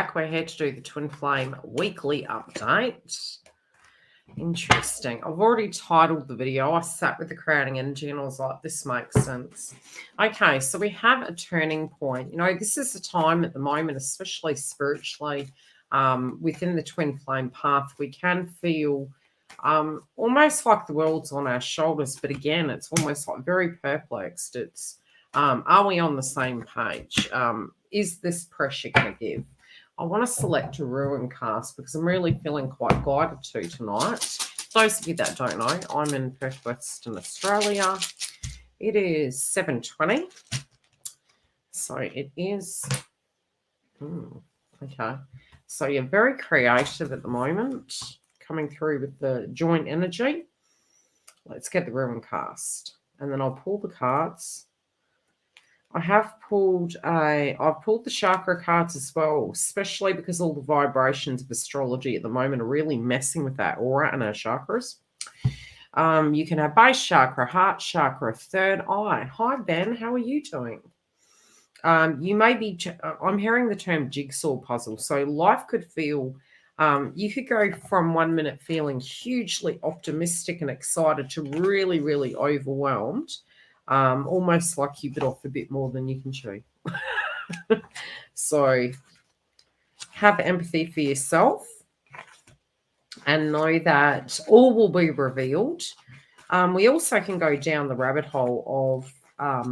back. We're here to do the Twin Flame weekly update. Interesting. I've already titled the video. I sat with the crowding energy and I was like, this makes sense. Okay, so we have a turning point. You know, this is a time at the moment, especially spiritually, within the Twin Flame path, we can feel almost like the world's on our shoulders. But again, it's almost like very perplexed. It's, are we on the same page? Is this pressure going to give? I want to select a ruin cast because I'm really feeling quite guided to tonight. Those of you that don't know, I'm in Perth, Western Australia. It is 7:20. So it is, okay. So you're very creative at the moment, coming through with the joint energy. Let's get the ruin cast. And then I'll pull the cards. I've pulled the chakra cards as well, especially because all the vibrations of astrology at the moment are really messing with that aura and our chakras. You can have base chakra, heart chakra, third eye. Hi, Ben. How are you doing? You may be, I'm hearing the term jigsaw puzzle. So life could feel, you could go from 1 minute feeling hugely optimistic and excited to really, really overwhelmed. Almost like you bit off a bit more than you can chew. So have empathy for yourself and know that all will be revealed. We also can go down the rabbit hole of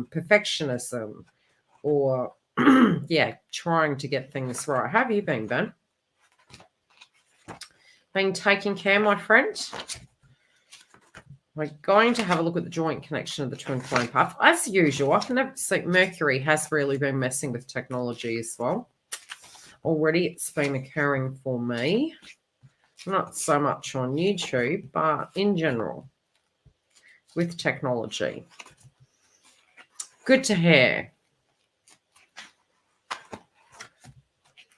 perfectionism or, yeah, trying to get things right. How have you been, Ben? Been taking care, my friend? We're going to have a look at the joint connection of the Twin Flame path. As usual, I can see Mercury has really been messing with technology as well. Already it's been occurring for me. Not so much on YouTube, but in general with technology. Good to hear.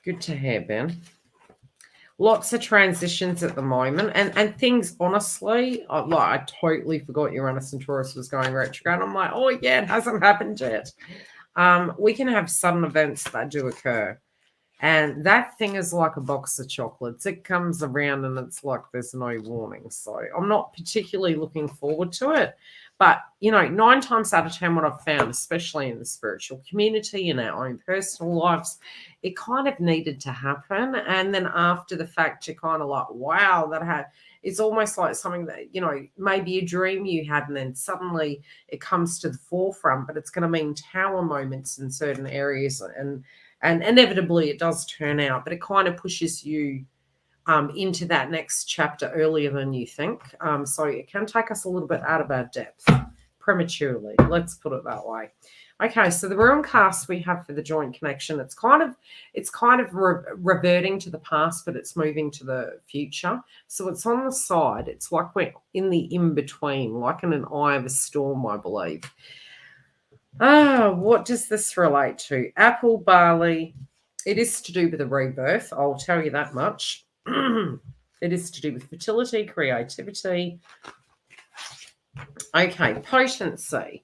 Good to hear, Ben. Lots of transitions at the moment, and things, honestly, I totally forgot Uranus and Taurus was going retrograde. I'm like, oh, yeah, it hasn't happened yet. We can have sudden events that do occur, and that thing is like a box of chocolates. It comes around, and it's like there's no warning. So I'm not particularly looking forward to it. But, you know, 9 times out of 10, what I've found, especially in the spiritual community, in our own personal lives, it kind of needed to happen. And then after the fact, you're kind of like, wow, it's almost like something that, you know, maybe a dream you had, and then suddenly it comes to the forefront, but it's going to mean tower moments in certain areas. And inevitably it does turn out, but it kind of pushes you into that next chapter earlier than you think. So it can take us a little bit out of our depth prematurely. Let's put it that way. Okay, so the ruin cast we have for the joint connection, it's kind of reverting to the past, but it's moving to the future. So it's on the side. It's like we're in the in-between, like in an eye of a storm, I believe. What does this relate to? Apple, barley. It is to do with a rebirth. I'll tell you that much. It is to do with fertility, creativity. Okay, potency,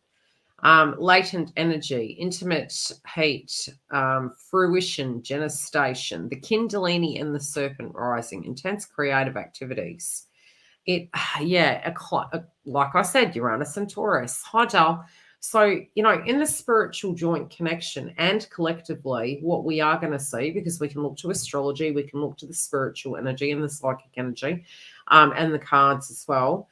latent energy, intimate heat, fruition, gestation, the Kundalini and the serpent rising, intense creative activities. Like I said, Uranus and Taurus. Hi, Dal. So, you know, in the spiritual joint connection and collectively, what we are going to see, because we can look to astrology, we can look to the spiritual energy and the psychic energy, and the cards as well,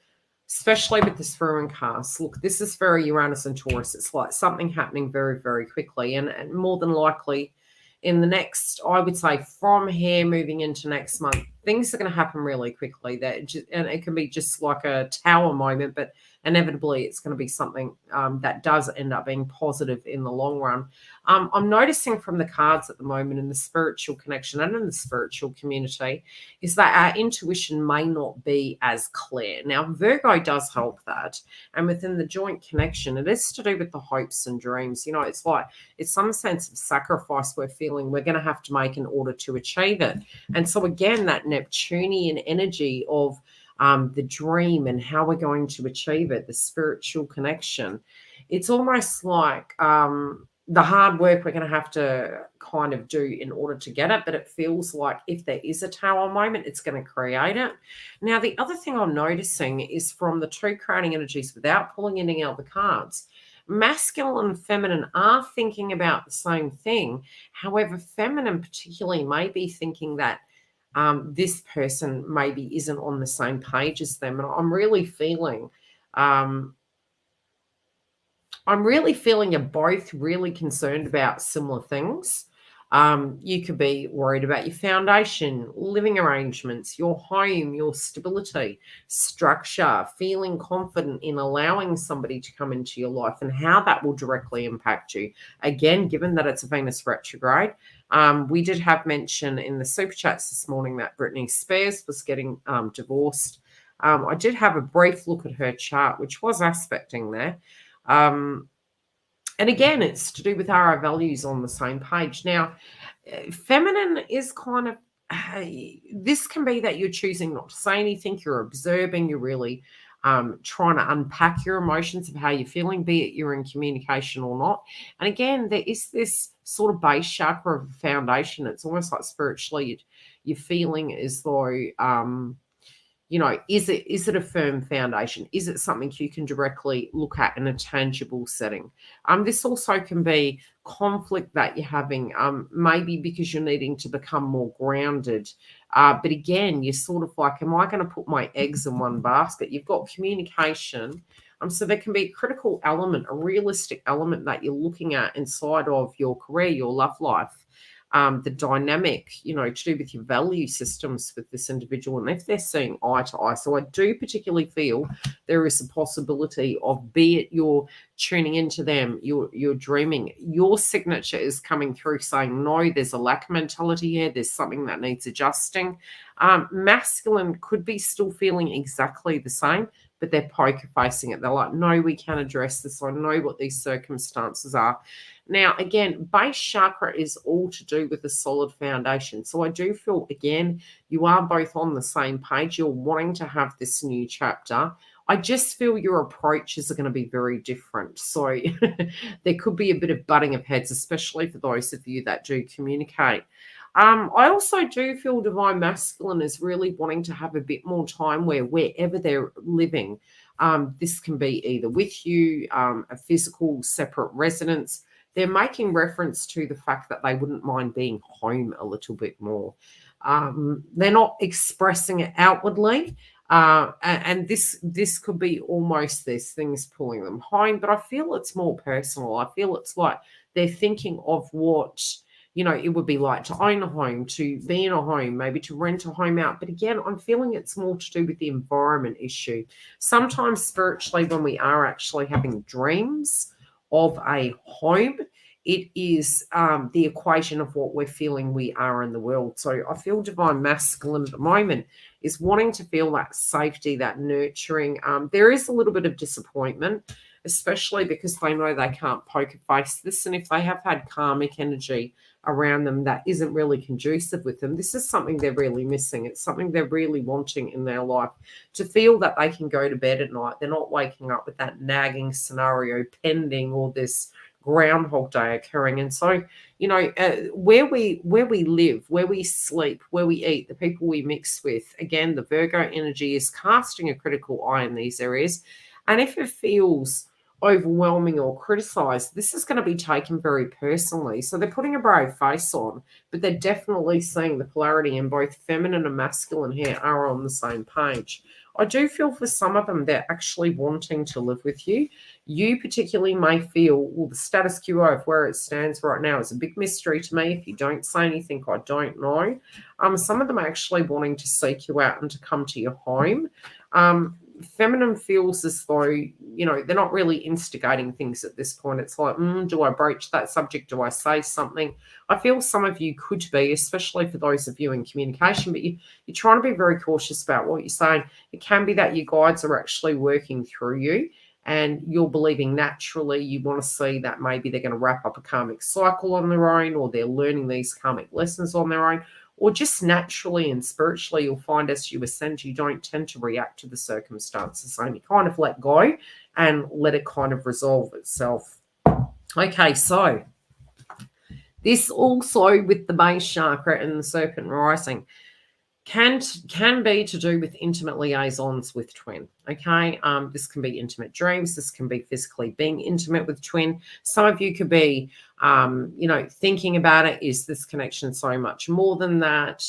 especially with this ruin cast. Look, this is very Uranus and Taurus. It's like something happening very, very quickly, and more than likely in the next, I would say from here moving into next month, things are going to happen really quickly. And it can be just like a tower moment, but inevitably it's going to be something that does end up being positive in the long run. I'm noticing from the cards at the moment in the spiritual connection and in the spiritual community is that our intuition may not be as clear. Now, Virgo does help that. And within the joint connection, it is to do with the hopes and dreams. You know, it's like it's some sense of sacrifice we're feeling we're going to have to make in order to achieve it. And so again, that Neptunian energy of the dream and how we're going to achieve it, the spiritual connection. It's almost like the hard work we're going to have to kind of do in order to get it, but it feels like if there is a tower moment, it's going to create it. Now, the other thing I'm noticing is from the two creating energies, without pulling any other cards, masculine and feminine are thinking about the same thing. However, feminine particularly may be thinking that this person maybe isn't on the same page as them. And I'm really feeling you're both really concerned about similar things. You could be worried about your foundation, living arrangements, your home, your stability, structure, feeling confident in allowing somebody to come into your life and how that will directly impact you. Again, given that it's a Venus retrograde, we did have mention in the super chats this morning that Britney Spears was getting divorced. I did have a brief look at her chart, which was aspecting there. And again, it's to do with our values on the same page. Now, feminine is kind of, this can be that you're choosing not to say anything, you're observing, you're really trying to unpack your emotions of how you're feeling, be it you're in communication or not. And again, there is this sort of base chakra of foundation. It's almost like spiritually you're feeling as though, is it a firm foundation? Is it something you can directly look at in a tangible setting? This also can be conflict that you're having, maybe because you're needing to become more grounded. But again, you're sort of like, am I going to put my eggs in one basket? You've got communication. So there can be a critical element, a realistic element that you're looking at inside of your career, your love life. The dynamic, to do with your value systems with this individual, and if they're seeing eye to eye. So I do particularly feel there is a possibility of, be it you're tuning into them, you're dreaming, your signature is coming through saying, no, there's a lack mentality here, there's something that needs adjusting. Masculine could be still feeling exactly the same, but they're poker facing it. They're like, no, we can address this. I know what these circumstances are. Now, again, base chakra is all to do with a solid foundation. So I do feel, again, you are both on the same page. You're wanting to have this new chapter. I just feel your approaches are going to be very different. So there could be a bit of butting of heads, especially for those of you that do communicate. I also do feel Divine Masculine is really wanting to have a bit more time where wherever they're living, this can be either with you, a physical separate residence. They're making reference to the fact that they wouldn't mind being home a little bit more. They're not expressing it outwardly. And this could be almost there's things pulling them home, but I feel it's more personal. I feel it's like they're thinking of what, it would be like to own a home, to be in a home, maybe to rent a home out. But again, I'm feeling it's more to do with the environment issue. Sometimes spiritually, when we are actually having dreams of a home, it is the equation of what we're feeling we are in the world. So I feel Divine Masculine at the moment is wanting to feel that safety, that nurturing. There is a little bit of disappointment, especially because they know they can't poker face this. And if they have had karmic energy around them that isn't really conducive with them, this is something they're really missing. It's something they're really wanting in their life, to feel that they can go to bed at night. They're not waking up with that nagging scenario pending or this Groundhog Day occurring. And so, where we live, where we sleep, where we eat, the people we mix with, again, the Virgo energy is casting a critical eye in these areas. And if it feels overwhelming or criticized, this is going to be taken very personally. So they're putting a brave face on, but they're definitely seeing the polarity, in both feminine and masculine here are on the same page. I do feel for some of them, they're actually wanting to live with you. You particularly may feel, well, the status quo of where it stands right now is a big mystery to me. If you don't say anything, I don't know. Some of them are actually wanting to seek you out and to come to your home. Feminine feels as though, they're not really instigating things at this point. It's like, do I broach that subject? Do I say something? I feel some of you could be, especially for those of you in communication, but you're trying to be very cautious about what you're saying. It can be that your guides are actually working through you, and you're believing naturally you want to see that maybe they're going to wrap up a karmic cycle on their own, or they're learning these karmic lessons on their own, or just naturally and spiritually you'll find as you ascend, you don't tend to react to the circumstances. So you kind of let go and let it kind of resolve itself. Okay, so This also with the base chakra and the serpent rising can be to do with intimate liaisons with twin. Okay, this can be intimate dreams. This can be physically being intimate with twin. Some of you could be, thinking about it. Is this connection so much more than that?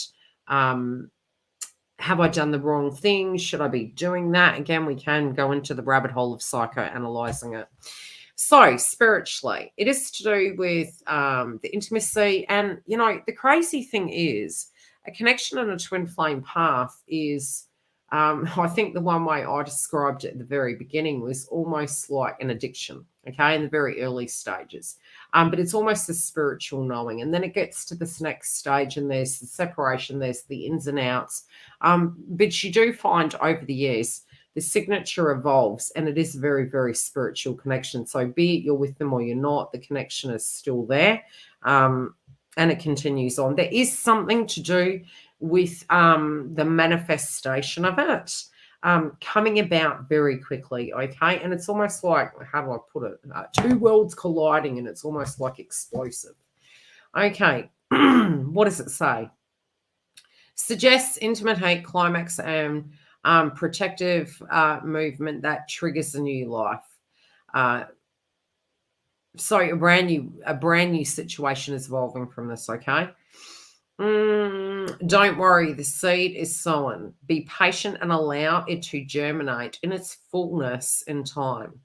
Have I done the wrong thing? Should I be doing that? Again, we can go into the rabbit hole of psychoanalyzing it. So spiritually, it is to do with the intimacy. And, the crazy thing is a connection on a twin flame path is, I think the one way I described it at the very beginning was almost like an addiction, okay, in the very early stages. But it's almost a spiritual knowing. And then it gets to this next stage and there's the separation, there's the ins and outs. But you do find over the years, the signature evolves and it is a very, very spiritual connection. So be it you're with them or you're not, the connection is still there. And it continues on. There is something to do with the manifestation of it coming about very quickly, okay? And it's almost like, how do I put it? Two worlds colliding and it's almost like explosive. Okay, what does it say? Suggests intimate heat, climax, and protective movement that triggers a new life. So a brand new situation is evolving from this, okay? Don't worry, the seed is sown. Be patient and allow it to germinate in its fullness in time.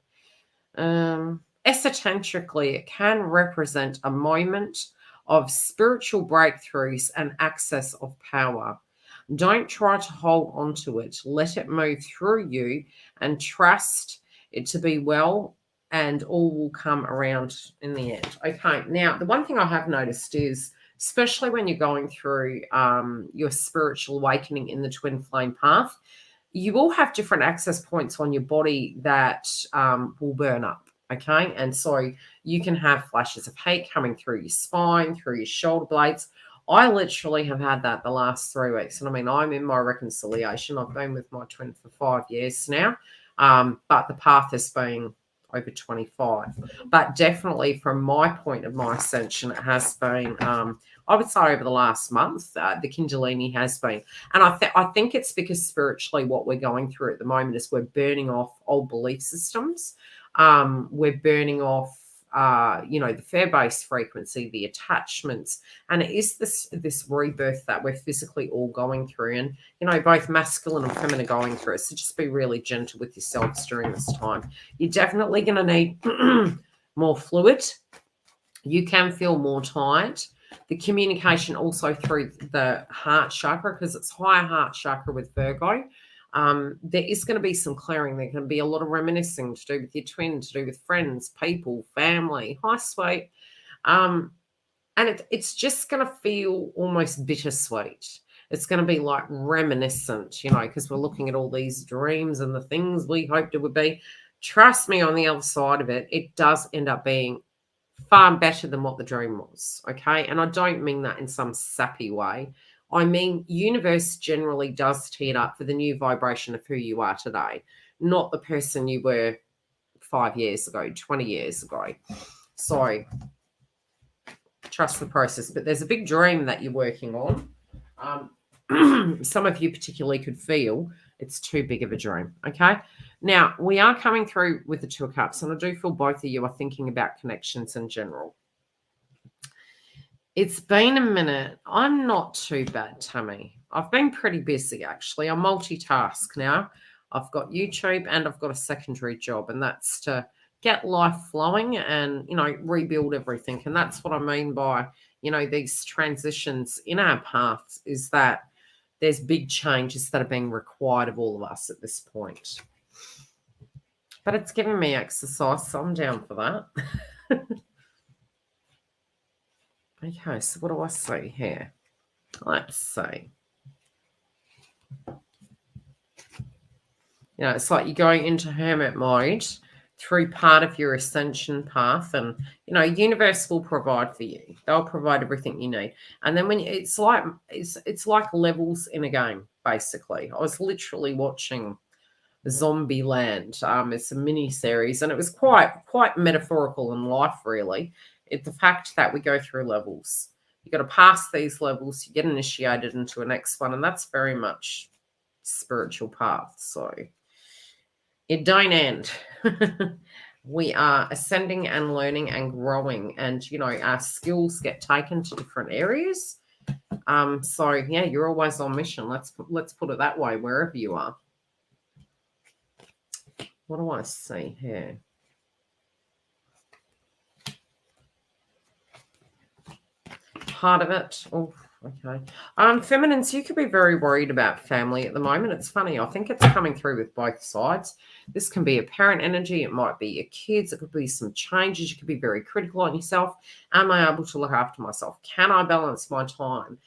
Esoterically, it can represent a moment of spiritual breakthroughs and access of power. Don't try to hold on to it. Let it move through you and trust it to be well, and all will come around in the end. Okay, now the one thing I have noticed is, especially when you're going through your spiritual awakening in the twin flame path, you will have different access points on your body that will burn up. Okay, and so you can have flashes of heat coming through your spine, through your shoulder blades. I literally have had that the last 3 weeks. And I mean, I'm in my reconciliation. I've been with my twin for 5 years now, but the path has been over 25. But definitely from my point of my ascension, it has been, I would say over the last month, the Kundalini has been. And I think it's because spiritually what we're going through at the moment is we're burning off old belief systems. We're burning off, the fear-based frequency, the attachments, and it is this rebirth that we're physically all going through, and both masculine and feminine going through it. So just be really gentle with yourselves during this time. You're definitely going to need more fluid. You can feel more tired. The communication also through the heart chakra, because it's higher heart chakra with Virgo. There is going to be some clearing. There can be a lot of reminiscing to do with your twin, to do with friends, people, family. Hi, sweet. And it's just going to feel almost bittersweet. It's going to be like reminiscent, because we're looking at all these dreams and the things we hoped it would be. Trust me, on the other side of it, it does end up being far better than what the dream was, okay? And I don't mean that in some sappy way. I mean, universe generally does tee it up for the new vibration of who you are today, not the person you were 5 years ago, 20 years ago. So trust the process. But there's a big dream that you're working on. Some of you particularly could feel it's too big of a dream, okay? Now, we are coming through with the Two of Cups, and I do feel both of you are thinking about connections in general. It's been a minute. I'm not too bad, Tammy. I've been pretty busy, actually. I multitask now. I've got YouTube and I've got a secondary job, and that's to get life flowing and, rebuild everything. And that's what I mean by, these transitions in our paths, is that there's big changes that are being required of all of us at this point. But it's giving me exercise, so I'm down for that. Okay, so what do I see here? Let's see. It's like you're going into hermit mode through part of your ascension path, and, universe will provide for you. They'll provide everything you need. And then when it's like levels in a game, basically. I was literally watching Zombie Land. It's a mini series, and it was quite metaphorical in life, really. It's the fact that we go through levels. You got to pass these levels, you get initiated into a next one, and that's very much spiritual path. So it don't end. We are ascending and learning and growing, and our skills get taken to different areas. So yeah, you're always on mission. Let's put it that way, wherever you are. What do I see here? Part of it. Oh, okay. Feminines, you could be very worried about family at the moment. It's funny. I think it's coming through with both sides. This can be a parent energy. It might be your kids. It could be some changes. You could be very critical on yourself. Am I able to look after myself? Can I balance my time?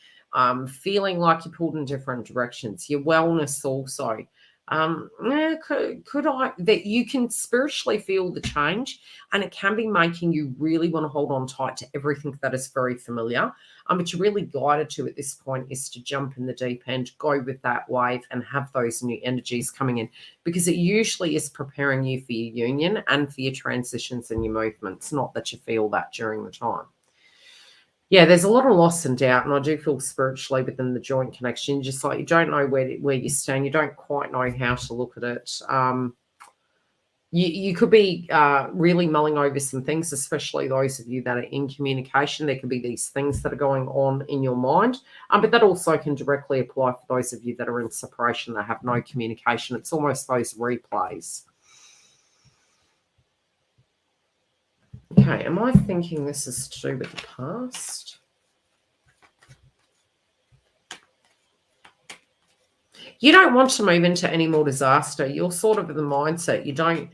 Feeling like you're pulled in different directions. Your wellness also. Could I, that you can spiritually feel the change, and it can be making you really want to hold on tight to everything that is very familiar. But you're really guided to at this point is to jump in the deep end, go with that wave, and have those new energies coming in, because it usually is preparing you for your union and for your transitions and your movements. Not that you feel that during the time. Yeah, there's a lot of loss and doubt, and I do feel spiritually within the joint connection, just like you don't know where you stand. You don't quite know how to look at it. You could be really mulling over some things, especially those of you that are in communication. There could be these things that are going on in your mind, but that also can directly apply for those of you that are in separation that have no communication. It's almost those replays. Okay, am I thinking this is to do with the past? You don't want to move into any more disaster. You're sort of in the mindset. You don't,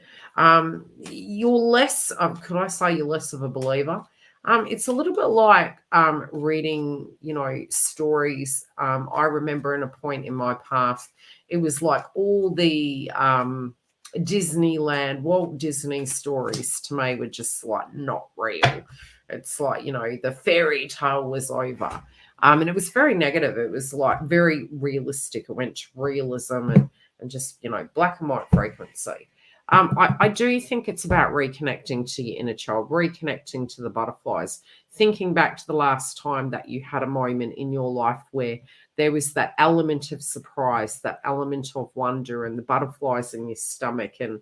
you're less, could I say you're less of a believer? It's a little bit like reading, stories. I remember in a point in my past, it was like all the Disneyland, Walt Disney stories to me were just like not real. It's like, the fairy tale was over. And it was very negative. It was like very realistic. It went to realism and just, black and white frequency. I do think it's about reconnecting to your inner child, reconnecting to the butterflies, thinking back to the last time that you had a moment in your life where there was that element of surprise, that element of wonder, and the butterflies in your stomach, and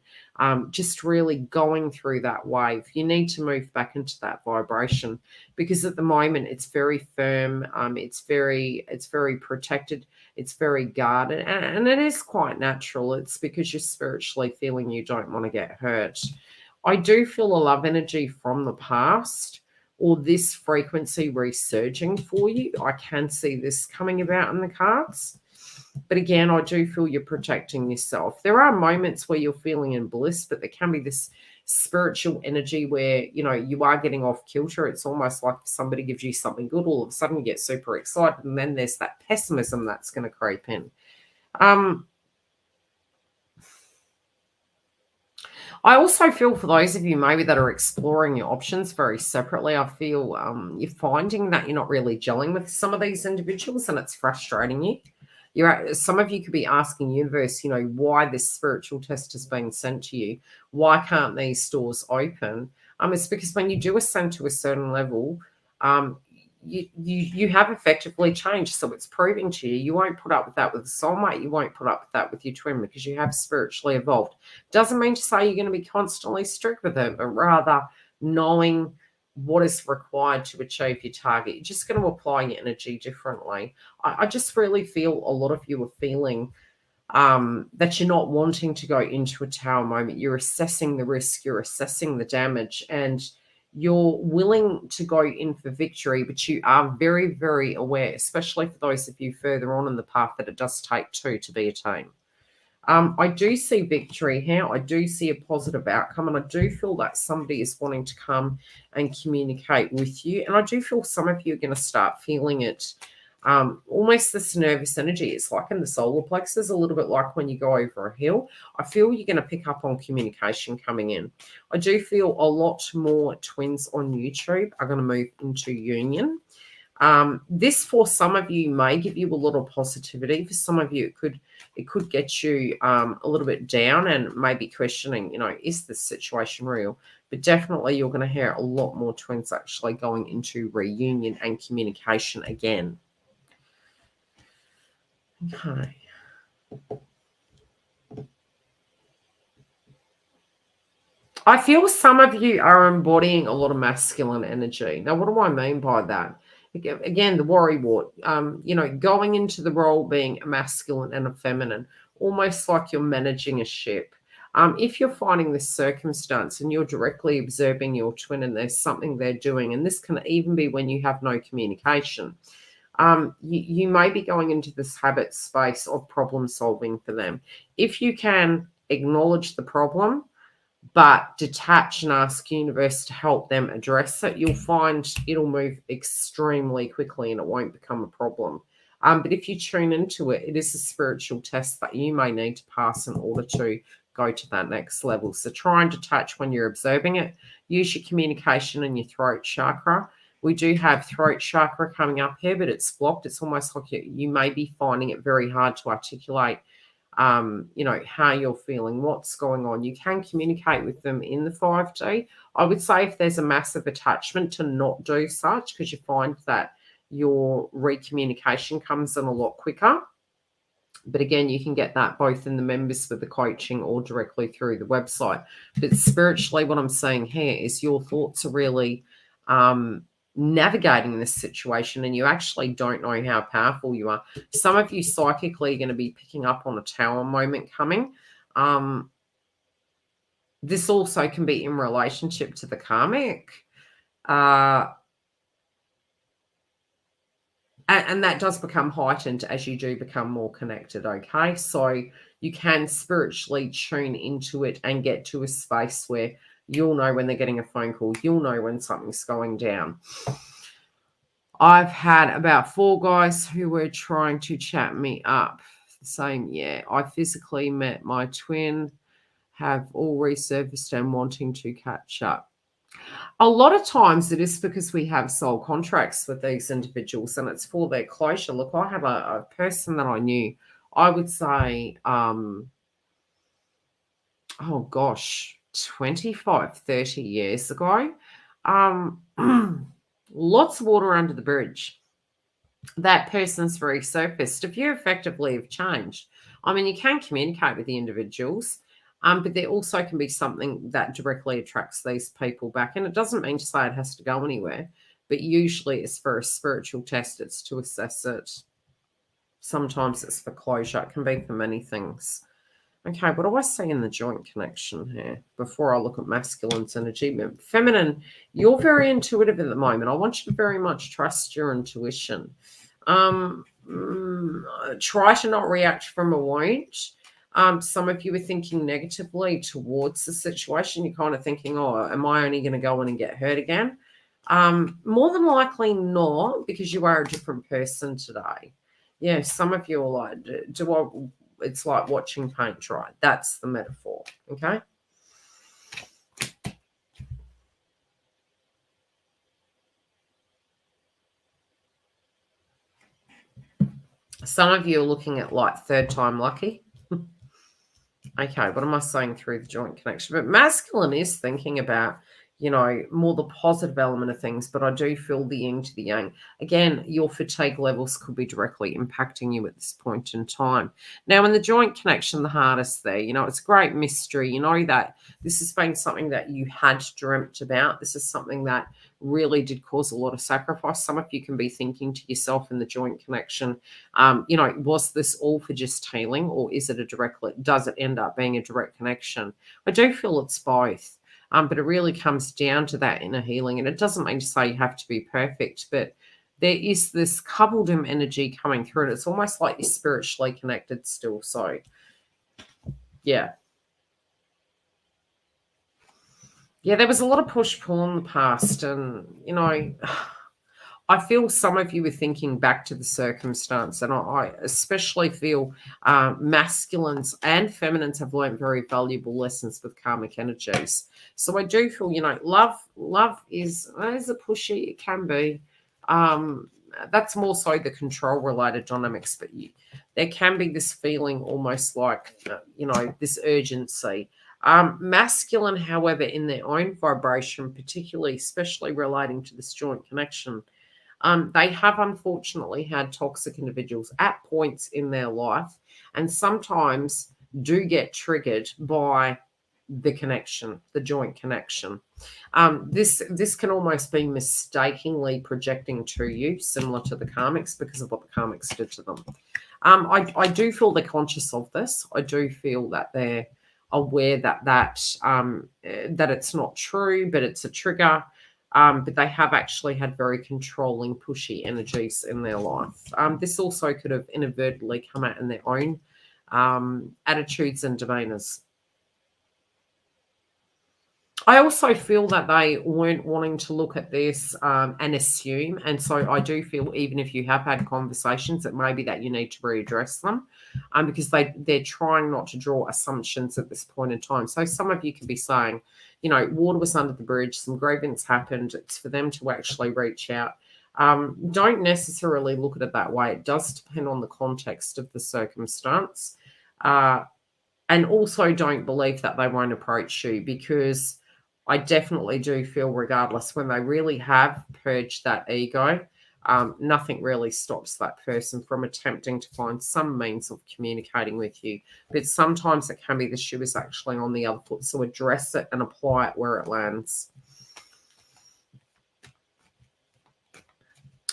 just really going through that wave. You need to move back into that vibration, because at the moment it's very firm, it's very protected, it's very guarded, and it is quite natural. It's because you're spiritually feeling you don't want to get hurt. I do feel a love energy from the past, or this frequency resurging for you. I can see this coming about in the cards. But again, I do feel you're protecting yourself. There are moments where you're feeling in bliss, but there can be this spiritual energy where, you are getting off kilter. It's almost like if somebody gives you something good, all of a sudden you get super excited, and then there's that pessimism that's going to creep in. I also feel for those of you maybe that are exploring your options very separately, I feel you're finding that you're not really gelling with some of these individuals, and it's frustrating you. Some of you could be asking universe, why this spiritual test is being sent to you. Why can't these doors open? It's because when you do ascend to a certain level, you have effectively changed. So it's proving to you won't put up with that with a soulmate. You won't put up with that with your twin, because you have spiritually evolved. Doesn't mean to say you're going to be constantly strict with them, but rather knowing what is required to achieve your target. You're just going to apply your energy differently. I just really feel a lot of you are feeling that you're not wanting to go into a tower moment. You're assessing the risk, you're assessing the damage, and you're willing to go in for victory, but you are very, very aware, especially for those of you further on in the path, that it does take two to be a team. I do see victory here. I do see a positive outcome, and I do feel that somebody is wanting to come and communicate with you. And I do feel some of you are going to start feeling it, almost this nervous energy. It's like in the solar plexus, a little bit like when you go over a hill. I feel you're going to pick up on communication coming in. I do feel a lot more twins on YouTube are going to move into union. This, for some of you, may give you a lot of positivity. For some of you, it could get you a little bit down and maybe questioning, is this situation real? But definitely you're going to hear a lot more twins actually going into reunion and communication again. Okay. I feel some of you are embodying a lot of masculine energy. Now, what do I mean by that? Again, the worry wart, going into the role being a masculine and a feminine, almost like you're managing a ship. If you're finding this circumstance and you're directly observing your twin and there's something they're doing, and this can even be when you have no communication, you may be going into this habit space of problem solving for them. If you can acknowledge the problem, but detach and ask universe to help them address it, you'll find it'll move extremely quickly and it won't become a problem. But if you tune into it, it is a spiritual test that you may need to pass in order to go to that next level. So try and detach when you're observing it. Use your communication and your throat chakra. We do have throat chakra coming up here, but it's blocked. It's almost like you may be finding it very hard to articulate how you're feeling, what's going on. You can communicate with them in the 5D. I would say if there's a massive attachment, to not do such, because you find that your recommunication comes in a lot quicker. But again, you can get that both in the members for the coaching or directly through the website. But spiritually, what I'm saying here is your thoughts are really navigating this situation, and you actually don't know how powerful you are. Some of you psychically are going to be picking up on a tower moment coming. This also can be in relationship to the karmic. And that does become heightened as you do become more connected, okay? So you can spiritually tune into it and get to a space where you'll know when they're getting a phone call. You'll know when something's going down. I've had about 4 guys who were trying to chat me up. Same, yeah. I physically met my twin, have all resurfaced and wanting to catch up. A lot of times it is because we have soul contracts with these individuals and it's for their closure. Look, I have a person that I knew, I would say, 25, 30 years ago. Lots of water under the bridge. That person's very surfaced. If you effectively have changed, I mean, you can communicate with the individuals, but there also can be something that directly attracts these people back. And it doesn't mean to say it has to go anywhere, but usually it's for a spiritual test. It's to assess it. Sometimes it's for closure. It can be for many things. Okay, what do I see in the joint connection here before I look at masculine's energy? Feminine, you're very intuitive at the moment. I want you to very much trust your intuition. Try to not react from a wound. Some of you are thinking negatively towards the situation. You're kind of thinking, oh, am I only going to go in and get hurt again? More than likely not, because you are a different person today. Yeah, some of you are like, it's like watching paint dry. That's the metaphor, okay? Some of you are looking at like 3rd time lucky. Okay, what am I saying through the joint connection? But masculine is thinking about, more the positive element of things, but I do feel the yin to the yang. Again, your fatigue levels could be directly impacting you at this point in time. Now, in the joint connection, the hardest there, it's a great mystery. You know that this has been something that you had dreamt about. This is something that really did cause a lot of sacrifice. Some of you can be thinking to yourself in the joint connection, was this all for just healing, or is it does it end up being a direct connection? I do feel it's both. But it really comes down to that inner healing. And it doesn't mean to say you have to be perfect, but there is this coupledom energy coming through it. It's almost like you're spiritually connected still. So, yeah. Yeah, there was a lot of push-pull in the past. And, I feel some of you are thinking back to the circumstance, and I especially feel masculines and feminines have learned very valuable lessons with karmic energies. So I do feel, love is a pushy. It can be, and that's more so the control related dynamics, but there can be this feeling almost like, this urgency. Masculine, however, in their own vibration, particularly, especially relating to this joint connection, they have unfortunately had toxic individuals at points in their life, and sometimes do get triggered by the connection, the joint connection. This can almost be mistakenly projecting to you, similar to the karmics, because of what the karmics did to them. I do feel they're conscious of this. I do feel that they're aware that it's not true, but it's a trigger. But they have actually had very controlling, pushy energies in their life. This also could have inadvertently come out in their own attitudes and demeanors. I also feel that they weren't wanting to look at this and assume. And so I do feel, even if you have had conversations, it may be that you need to readdress them because they're trying not to draw assumptions at this point in time. So some of you could be saying, water was under the bridge, some grievance happened. It's for them to actually reach out. Don't necessarily look at it that way. It does depend on the context of the circumstance. And also don't believe that they won't approach you, because I definitely do feel, regardless, when they really have purged that ego, nothing really stops that person from attempting to find some means of communicating with you. But sometimes it can be the shoe is actually on the other foot. So address it and apply it where it lands.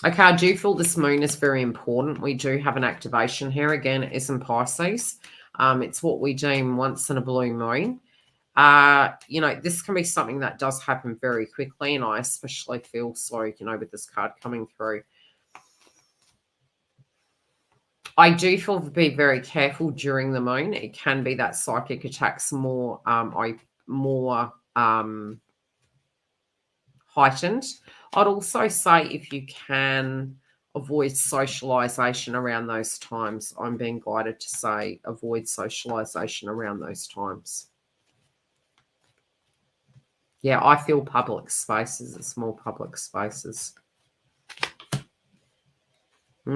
Okay, I do feel this moon is very important. We do have an activation here. Again, it is in Pisces. It's what we deem once in a blue moon. This can be something that does happen very quickly, and I especially feel so, with this card coming through. I do feel to be very careful during the moon. It can be that psychic attacks more heightened. I'd also say, if you can avoid socialization around those times, I'm being guided to say avoid socialization around those times. Yeah, I feel public spaces, it's more public spaces.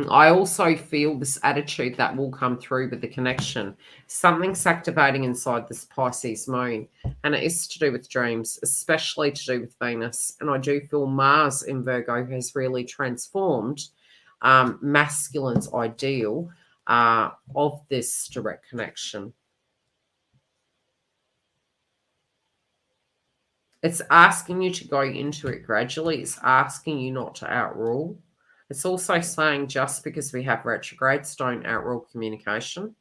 I also feel this attitude that will come through with the connection. Something's activating inside this Pisces moon, and it is to do with dreams, especially to do with Venus. And I do feel Mars in Virgo has really transformed masculine's ideal of this direct connection. It's asking you to go into it gradually. It's asking you not to outrule. It's also saying, just because we have retrogrades, don't outrule communication.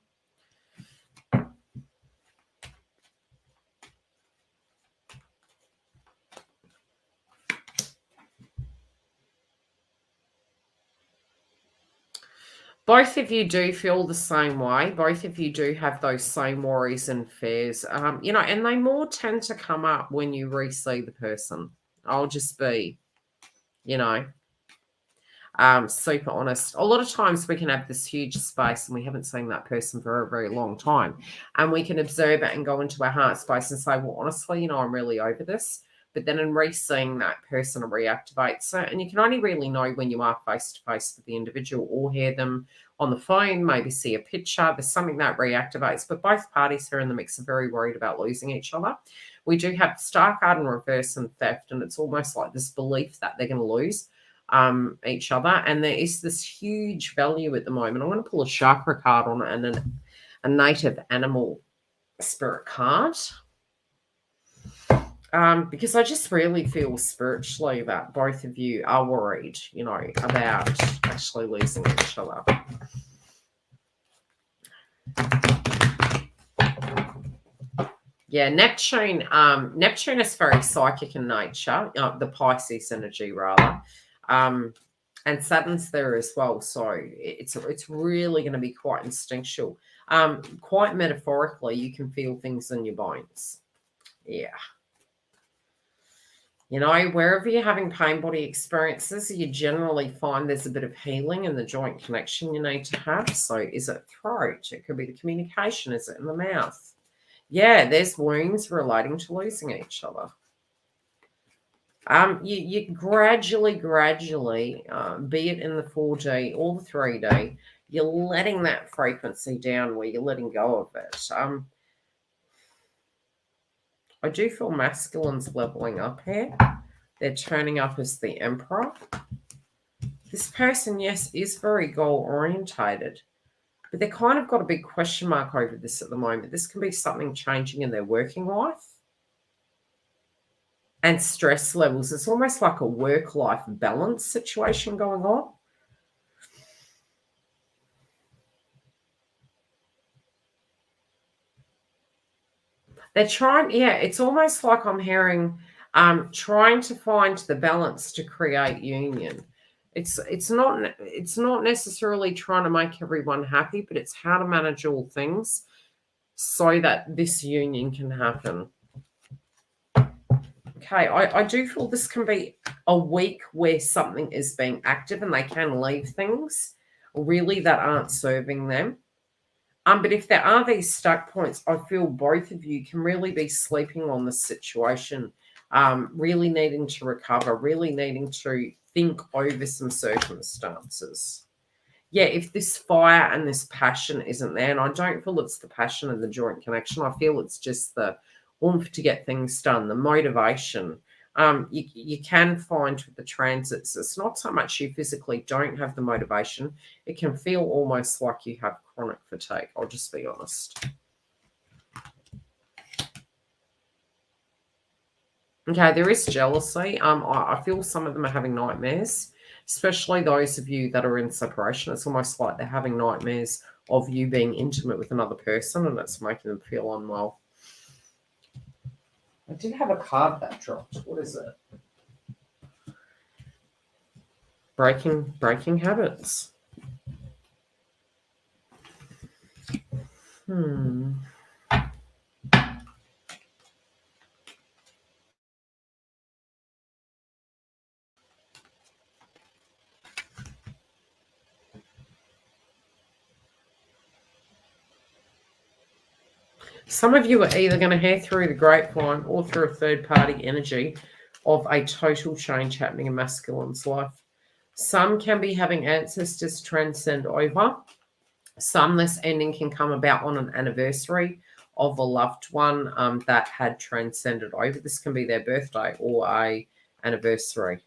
Both of you do feel the same way. Both of you do have those same worries and fears, and they more tend to come up when you re-see the person. I'll just be, super honest. A lot of times we can have this huge space and we haven't seen that person for a very long time, and we can observe it and go into our heart space and say, well, honestly, I'm really over this. But then in re-seeing that person, it reactivates it. And you can only really know when you are face-to-face with the individual, or hear them on the phone, maybe see a picture. There's something that reactivates. But both parties here in the mix are very worried about losing each other. We do have Star card in reverse and Theft, and it's almost like this belief that they're going to lose each other. And there is this huge value at the moment. I'm going to pull a chakra card on it and then a native animal spirit card. Because I just really feel spiritually that both of you are worried, about actually losing each other. Yeah, Neptune is very psychic in nature, the Pisces energy rather. And Saturn's there as well, so it's really going to be quite instinctual. Quite metaphorically, you can feel things in your bones. Yeah. Wherever you're having pain body experiences, you generally find there's a bit of healing in the joint connection you need to have. So is it throat? It could be the communication. Is it in the mouth? Yeah, there's wounds relating to losing each other. You gradually, be it in the 4D or the 3D, you're letting that frequency down where you're letting go of it. I do feel masculine's leveling up here. They're turning up as the Emperor. This person, yes, is very goal orientated, but they kind of got a big question mark over this at the moment. This can be something changing in their working life and stress levels. It's almost like a work-life balance situation going on. They're trying, yeah, it's almost like I'm hearing trying to find the balance to create union. It's not necessarily trying to make everyone happy, but it's how to manage all things so that this union can happen. Okay, I do feel this can be a week where something is being active and they can leave things really that aren't serving them. But if there are these stuck points, I feel both of you can really be sleeping on the situation, really needing to recover, really needing to think over some circumstances. Yeah, if this fire and this passion isn't there, and I don't feel it's the passion and the joint connection, I feel it's just the oomph to get things done, the motivation. You can find with the transits, it's not so much you physically don't have the motivation, it can feel almost like you have chronic fatigue. I'll just be honest. Okay, there is jealousy. I feel some of them are having nightmares, especially those of you that are in separation. It's almost like they're having nightmares of you being intimate with another person, and it's making them feel unwell. I did have a card that dropped. What is it? Breaking habits. Some of you are either going to hear through the grapevine or through a third-party energy of a total change happening in masculine's life. Some can be having ancestors transcend over. Some, this ending can come about on an anniversary of a loved one that had transcended over. This can be their birthday or a anniversary.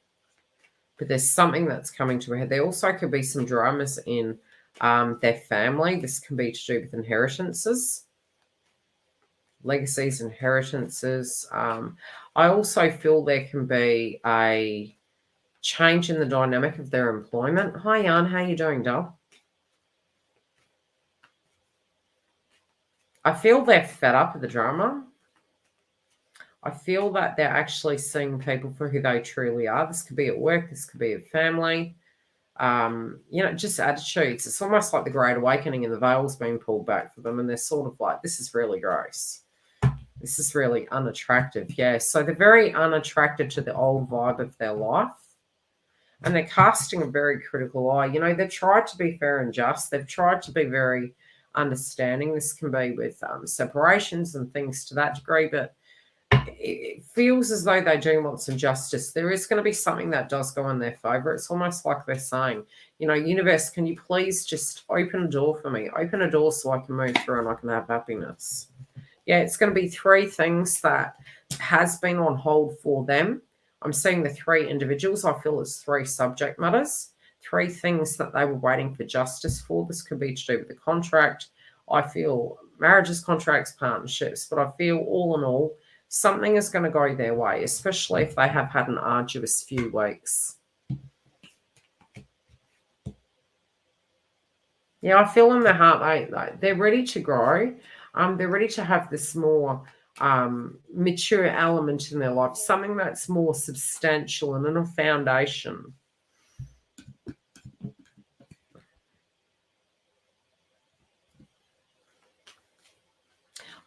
But there's something that's coming to a head. There also could be some dramas in their family. This can be to do with inheritances. Legacies, inheritances. I also feel there can be a change in the dynamic of their employment. Hi, Jan. How you doing, doll? I feel they're fed up with the drama. I feel that they're actually seeing people for who they truly are. This could be at work. This could be at family. Just attitudes. It's almost like the Great Awakening and the veil's being pulled back for them. And they're sort of like, this is really gross. This is really unattractive. Yeah. So they're very unattracted to the old vibe of their life. And they're casting a very critical eye. They've tried to be fair and just. They've tried to be very understanding. This can be with separations and things to that degree. But it feels as though they do want some justice. There is going to be something that does go in their favor. It's almost like they're saying, universe, can you please just open a door for me? Open a door so I can move through and I can have happiness. Yeah, it's going to be 3 things that has been on hold for them. I'm seeing the 3 individuals. I feel it's 3 subject matters, 3 things that they were waiting for justice for. This could be to do with the contract. I feel marriages, contracts, partnerships, but I feel all in all, something is going to go their way, especially if they have had an arduous few weeks. Yeah, I feel in their heart they're ready to grow. They're ready to have this more mature element in their life, something that's more substantial and in a foundation.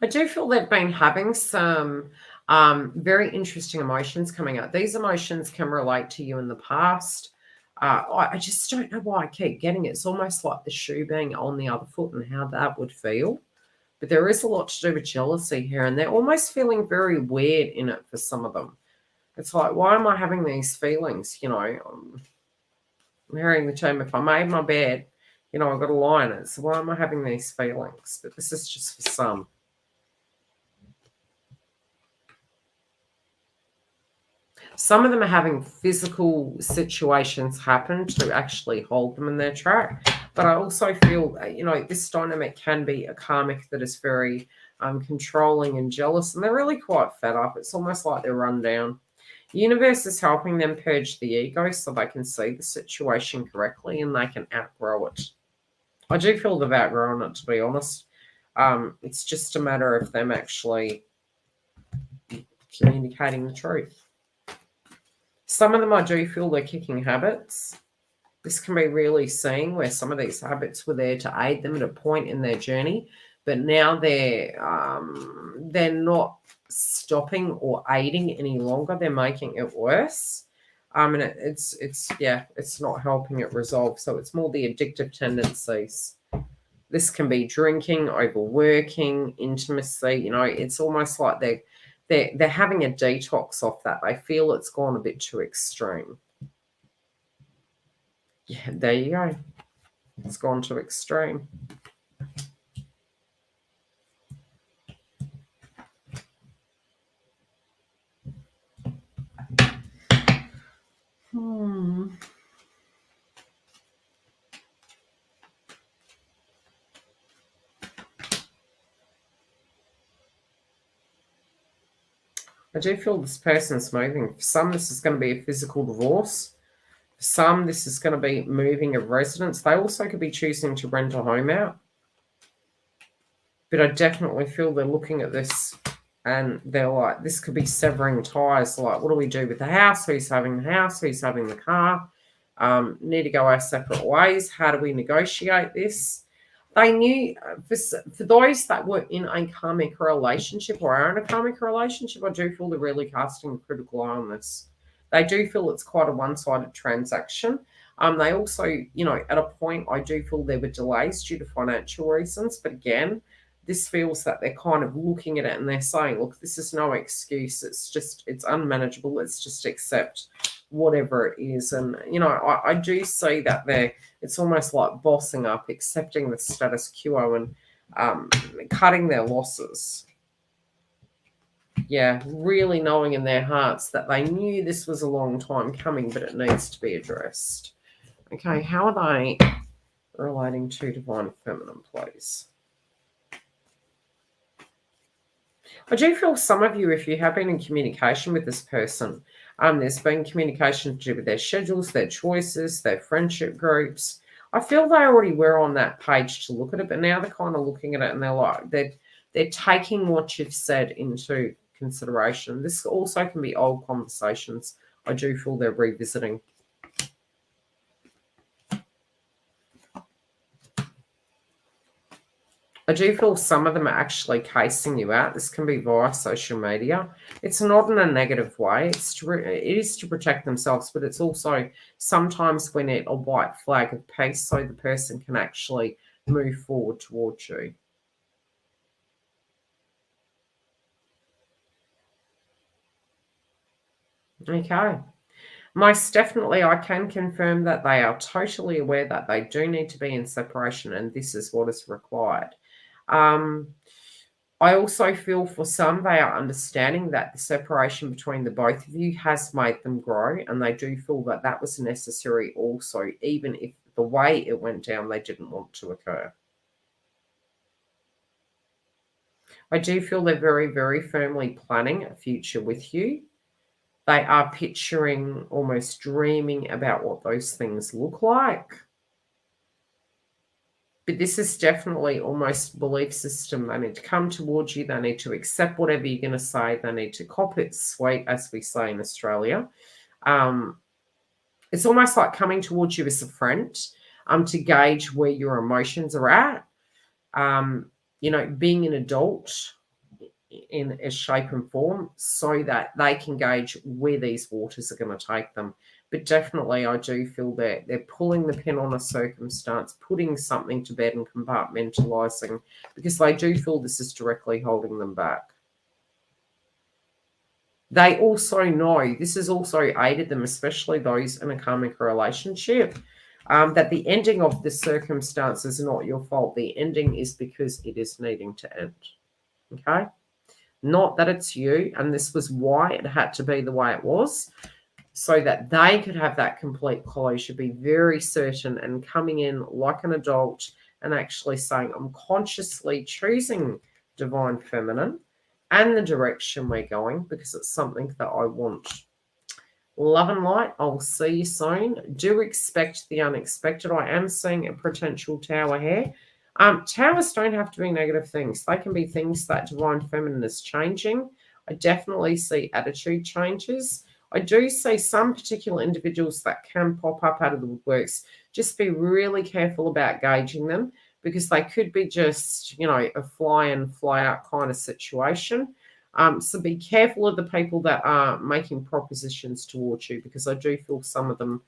I do feel they've been having some very interesting emotions coming out. These emotions can relate to you in the past. I just don't know why I keep getting it. It's almost like the shoe being on the other foot and how that would feel. But there is a lot to do with jealousy here, and they're almost feeling very weird in it for some of them. It's like, why am I having these feelings? You know, I'm hearing the term, if I made my bed, you know, I've got to lie in it. So why am I having these feelings? But this is just for some. Some of them are having physical situations happen to actually hold them in their track. But I also feel, you know, this dynamic can be a karmic that is very controlling and jealous, and they're really quite fed up. It's almost like they're run down. The universe is helping them purge the ego so they can see the situation correctly and they can outgrow it. I do feel they've outgrown it, to be honest. It's just a matter of them actually communicating the truth. Some of them, I do feel they're kicking habits. This can be really seen where some of these habits were there to aid them at a point in their journey, but now they're not stopping or aiding any longer. They're making it worse. And it's not helping it resolve. So it's more the addictive tendencies. This can be drinking, overworking, intimacy. You know, it's almost like they're having a detox off that. They feel it's gone a bit too extreme. Yeah, there you go. It's gone too extreme. I do feel this person's moving. For some, this is going to be a physical divorce. For some, this is going to be moving of residence. They also could be choosing to rent a home out. But I definitely feel they're looking at this and they're like, this could be severing ties. Like, what do we do with the house? Who's having the house? Who's having the car? Need to go our separate ways. How do we negotiate this? They knew, for those that were in a karmic relationship or are in a karmic relationship, I do feel they're really casting a critical eye on this. They do feel it's quite a one-sided transaction. They also, you know, at a point, I do feel there were delays due to financial reasons. But again, this feels that they're kind of looking at it and they're saying, look, this is no excuse. It's unmanageable. Let's just accept whatever it is. And, you know, I do see that it's almost like bossing up, accepting the status quo and cutting their losses. Yeah, really knowing in their hearts that they knew this was a long time coming, but it needs to be addressed. Okay, how are they relating to divine feminine, please? I do feel some of you, if you have been in communication with this person, there's been communication to do with their schedules, their choices, their friendship groups. I feel they already were on that page to look at it, but now they're kind of looking at it and they're like, they're taking what you've said into consideration. This also can be old conversations. I do feel they're revisiting. I do feel some of them are actually casing you out. This can be via social media. It's not in a negative way. It is to protect themselves, but it's also sometimes when a white flag of peace so the person can actually move forward towards you. Okay. Most definitely, I can confirm that they are totally aware that they do need to be in separation and this is what is required. I also feel for some, they are understanding that the separation between the both of you has made them grow, and they do feel that that was necessary also, even if the way it went down, they didn't want to occur. I do feel they're very, very firmly planning a future with you. They are picturing, almost dreaming about what those things look like. But this is definitely almost belief system. They need to come towards you. They need to accept whatever you're going to say. They need to cop it sweet, as we say in Australia. It's almost like coming towards you as a friend to gauge where your emotions are at. You know, being an adult in a shape and form so that they can gauge where these waters are going to take them. But definitely, I do feel that they're pulling the pin on a circumstance, putting something to bed and compartmentalizing, because they do feel this is directly holding them back. They also know, this has also aided them, especially those in a karmic relationship, that the ending of the circumstance is not your fault. The ending is because it is needing to end. Okay? Not that it's you, and this was why it had to be the way it was, so that they could have that complete closure, be very certain, and coming in like an adult and actually saying, I'm consciously choosing divine feminine and the direction we're going because it's something that I want. Love and light. I'll see you soon. Do expect the unexpected. I am seeing a potential tower here. Towers don't have to be negative things. They can be things that divine feminine is changing. I definitely see attitude changes. I do see some particular individuals that can pop up out of the woodworks. Just be really careful about gauging them because they could be just, a fly in, fly out kind of situation. So be careful of the people that are making propositions towards you because I do feel some of them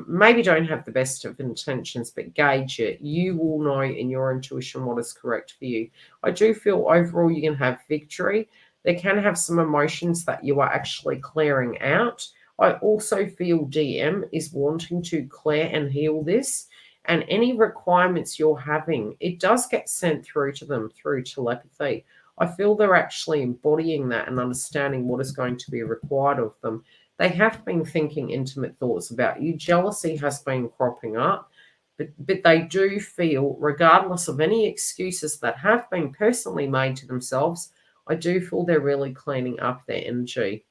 maybe don't have the best of intentions, but gauge it. You will know in your intuition what is correct for you. I do feel overall you can have victory. There can have some emotions that you are actually clearing out. I also feel DM is wanting to clear and heal this. And any requirements you're having, it does get sent through to them through telepathy. I feel they're actually embodying that and understanding what is going to be required of them. They have been thinking intimate thoughts about you. Jealousy has been cropping up, but they do feel, regardless of any excuses that have been personally made to themselves, I do feel they're really cleaning up their energy.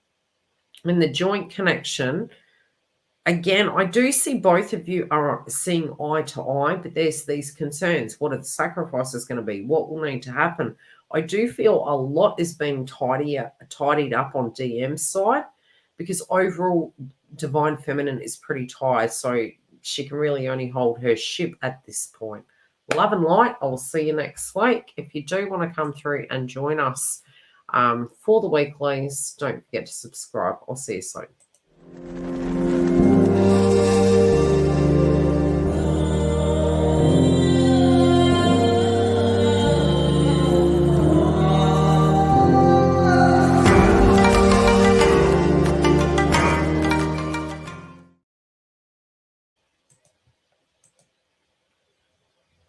And the joint connection, again, I do see both of you are seeing eye to eye, but there's these concerns. What are the sacrifices going to be? What will need to happen? I do feel a lot is being tidied up on DM's side because overall divine feminine is pretty tired, so she can really only hold her ship at this point. Love and light. I will see you next week. If you do want to come through and join us for the weeklies, don't forget to subscribe. I'll see you soon.